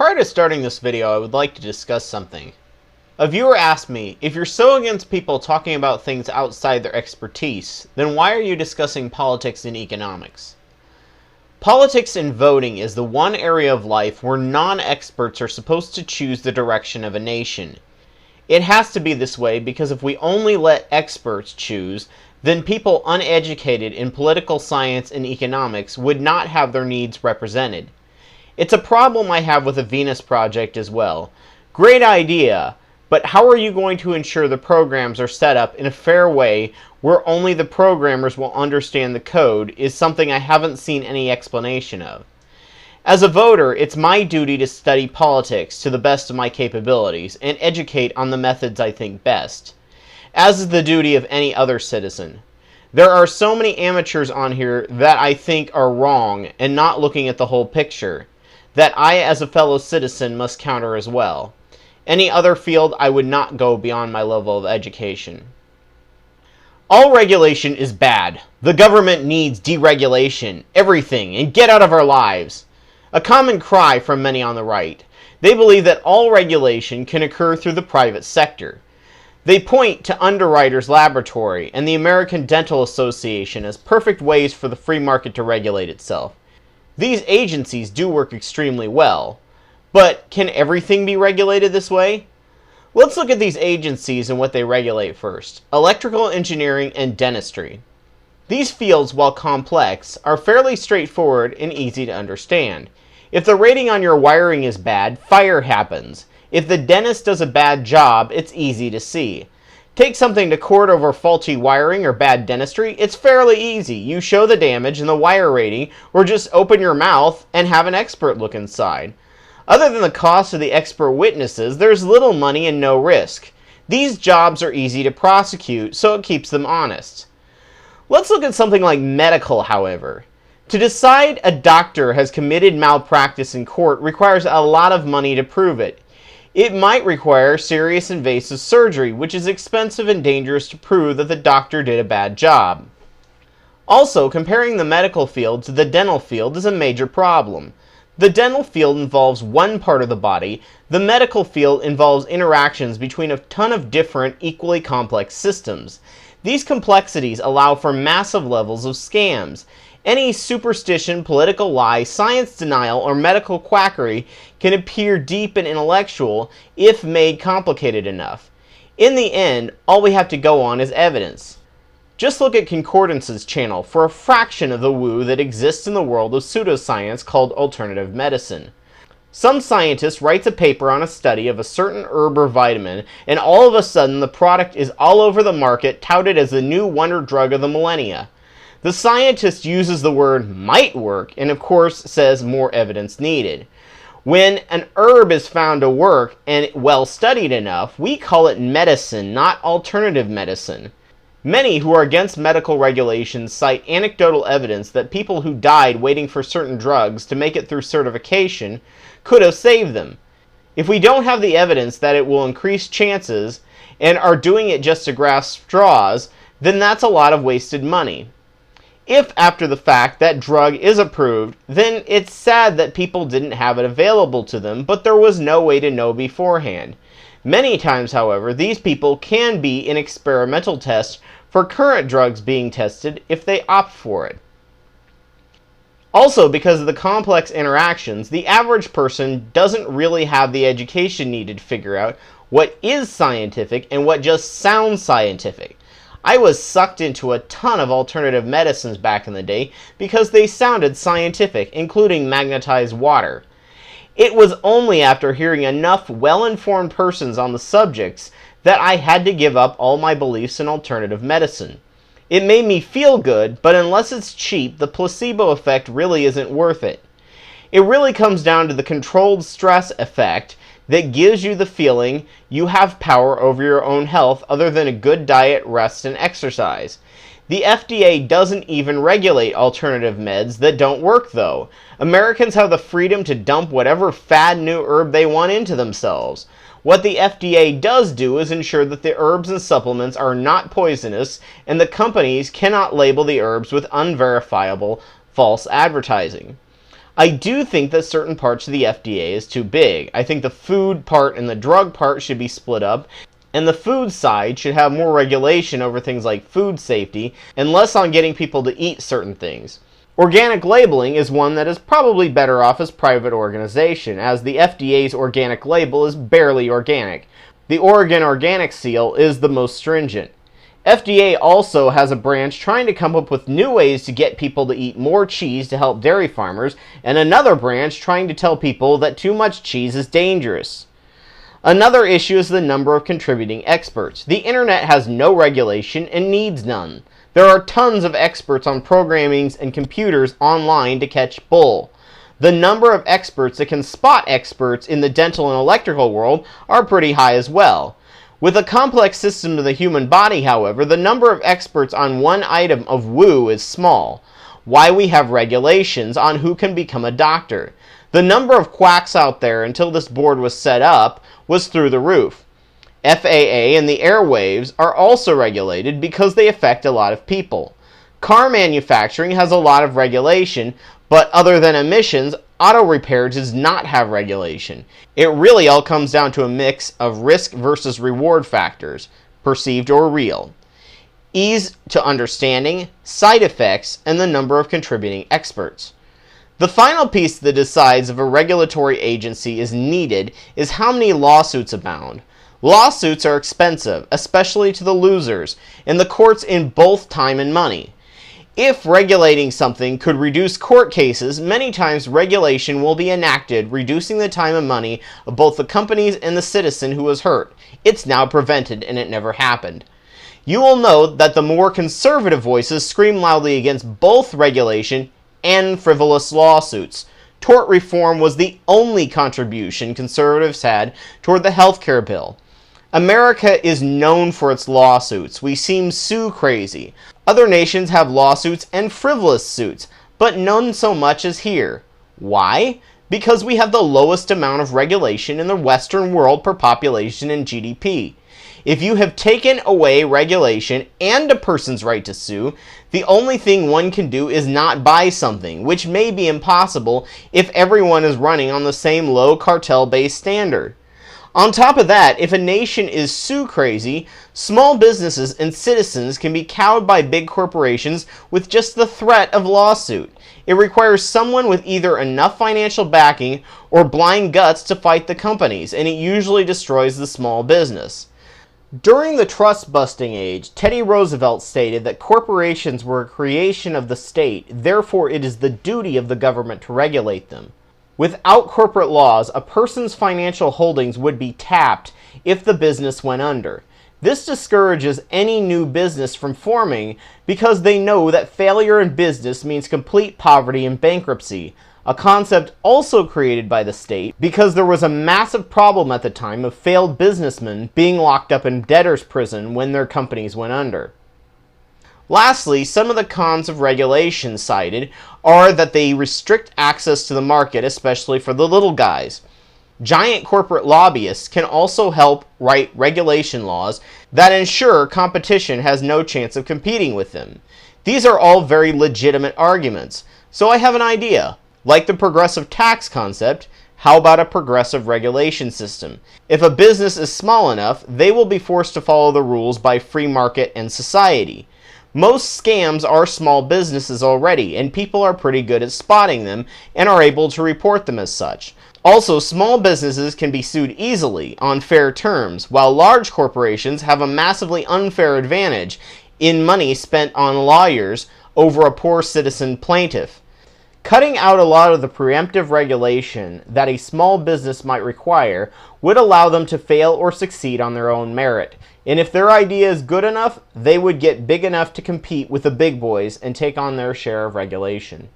Prior to starting this video, I would like to discuss something. A viewer asked me, if you're so against people talking about things outside their expertise, then why are you discussing politics and economics? Politics and voting is the one area of life where non-experts are supposed to choose the direction of a nation. It has to be this way because if we only let experts choose, then people uneducated in political science and economics would not have their needs represented. It's a problem I have with the Venus Project as well. Great idea, but how are you going to ensure the programs are set up in a fair way where only the programmers will understand the code is something I haven't seen any explanation of. As a voter, it's my duty to study politics to the best of my capabilities and educate on the methods I think best, as is the duty of any other citizen. There are so many amateurs on here that I think are wrong and not looking at the whole picture, that I as a fellow citizen must counter as well. Any other field I would not go beyond my level of education. All regulation is bad. The government needs deregulation, everything, and get out of our lives. A common cry from many on the right. They believe that all regulation can occur through the private sector. They point to Underwriters Laboratory and the American Dental Association as perfect ways for the free market to regulate itself. These agencies do work extremely well, but can everything be regulated this way? Let's look at these agencies and what they regulate first. Electrical engineering and dentistry. These fields, while complex, are fairly straightforward and easy to understand. If the rating on your wiring is bad, fire happens. If the dentist does a bad job, it's easy to see. Take something to court over faulty wiring or bad dentistry, it's fairly easy. You show the damage and the wire rating, or just open your mouth and have an expert look inside. Other than the cost of the expert witnesses, there's little money and no risk. These jobs are easy to prosecute, so it keeps them honest. Let's look at something like medical, however. To decide a doctor has committed malpractice in court requires a lot of money to prove it. It might require serious invasive surgery, which is expensive and dangerous to prove that the doctor did a bad job. Also, comparing the medical field to the dental field is a major problem. The dental field involves one part of the body. The medical field involves interactions between a ton of different, equally complex systems. These complexities allow for massive levels of scams. Any superstition, political lie, science denial, or medical quackery can appear deep and intellectual if made complicated enough. In the end, all we have to go on is evidence. Just look at Concordance's channel for a fraction of the woo that exists in the world of pseudoscience called alternative medicine. Some scientist writes a paper on a study of a certain herb or vitamin, and all of a sudden the product is all over the market, touted as the new wonder drug of the millennia. The scientist uses the word might work and of course says more evidence needed. When an herb is found to work and well studied enough, we call it medicine, not alternative medicine. Many who are against medical regulations cite anecdotal evidence that people who died waiting for certain drugs to make it through certification could have saved them. If we don't have the evidence that it will increase chances and are doing it just to grasp straws, then that's a lot of wasted money. If, after the fact, that drug is approved, then it's sad that people didn't have it available to them, but there was no way to know beforehand. Many times, however, these people can be an experimental test for current drugs being tested if they opt for it. Also, because of the complex interactions, the average person doesn't really have the education needed to figure out what is scientific and what just sounds scientific. I was sucked into a ton of alternative medicines back in the day because they sounded scientific, including magnetized water. It was only after hearing enough well-informed persons on the subjects that I had to give up all my beliefs in alternative medicine. It made me feel good, but unless it's cheap, the placebo effect really isn't worth it. It really comes down to the controlled stress effect that gives you the feeling you have power over your own health other than a good diet, rest, and exercise. The FDA doesn't even regulate alternative meds that don't work, though. Americans have the freedom to dump whatever fad new herb they want into themselves. What the FDA does do is ensure that the herbs and supplements are not poisonous, and the companies cannot label the herbs with unverifiable false advertising. I do think that certain parts of the FDA is too big. I think the food part and the drug part should be split up, and the food side should have more regulation over things like food safety and less on getting people to eat certain things. Organic labeling is one that is probably better off as private organization, as the FDA's organic label is barely organic. The Oregon Organic Seal is the most stringent. FDA also has a branch trying to come up with new ways to get people to eat more cheese to help dairy farmers, and another branch trying to tell people that too much cheese is dangerous. Another issue is the number of contributing experts. The internet has no regulation and needs none. There are tons of experts on programming and computers online to catch bull. The number of experts that can spot experts in the dental and electrical world are pretty high as well. With a complex system of the human body, however, the number of experts on one item of woo is small. Why we have regulations on who can become a doctor. The number of quacks out there until this board was set up was through the roof. FAA and the airwaves are also regulated because they affect a lot of people. Car manufacturing has a lot of regulation, but other than emissions, auto repair does not have regulation. It really all comes down to a mix of risk versus reward factors, perceived or real. Ease to understanding, side effects, and the number of contributing experts. The final piece that decides if a regulatory agency is needed is how many lawsuits abound. Lawsuits are expensive, especially to the losers, and the courts in both time and money. If regulating something could reduce court cases, many times regulation will be enacted, reducing the time and money of both the companies and the citizen who was hurt. It's now prevented, and it never happened. You will note that the more conservative voices scream loudly against both regulation and frivolous lawsuits. Tort reform was the only contribution conservatives had toward the healthcare bill. America is known for its lawsuits. We seem sue crazy. Other nations have lawsuits and frivolous suits, but none so much as here. Why? Because we have the lowest amount of regulation in the Western world per population and GDP. If you have taken away regulation and a person's right to sue, the only thing one can do is not buy something, which may be impossible if everyone is running on the same low cartel-based standard. On top of that, if a nation is sue crazy, small businesses and citizens can be cowed by big corporations with just the threat of lawsuit. It requires someone with either enough financial backing or blind guts to fight the companies, and it usually destroys the small business. During the trust-busting age, Teddy Roosevelt stated that corporations were a creation of the state, therefore it is the duty of the government to regulate them. Without corporate laws, a person's financial holdings would be tapped if the business went under. This discourages any new business from forming because they know that failure in business means complete poverty and bankruptcy, a concept also created by the state because there was a massive problem at the time of failed businessmen being locked up in debtor's prison when their companies went under. Lastly, some of the cons of regulation cited are that they restrict access to the market, especially for the little guys. Giant corporate lobbyists can also help write regulation laws that ensure competition has no chance of competing with them. These are all very legitimate arguments, so I have an idea. Like the progressive tax concept, how about a progressive regulation system? If a business is small enough, they will be forced to follow the rules by free market and society. Most scams are small businesses already, and people are pretty good at spotting them and are able to report them as such. Also, small businesses can be sued easily on fair terms, while large corporations have a massively unfair advantage in money spent on lawyers over a poor citizen plaintiff. Cutting out a lot of the preemptive regulation that a small business might require would allow them to fail or succeed on their own merit. And if their idea is good enough, they would get big enough to compete with the big boys and take on their share of regulation.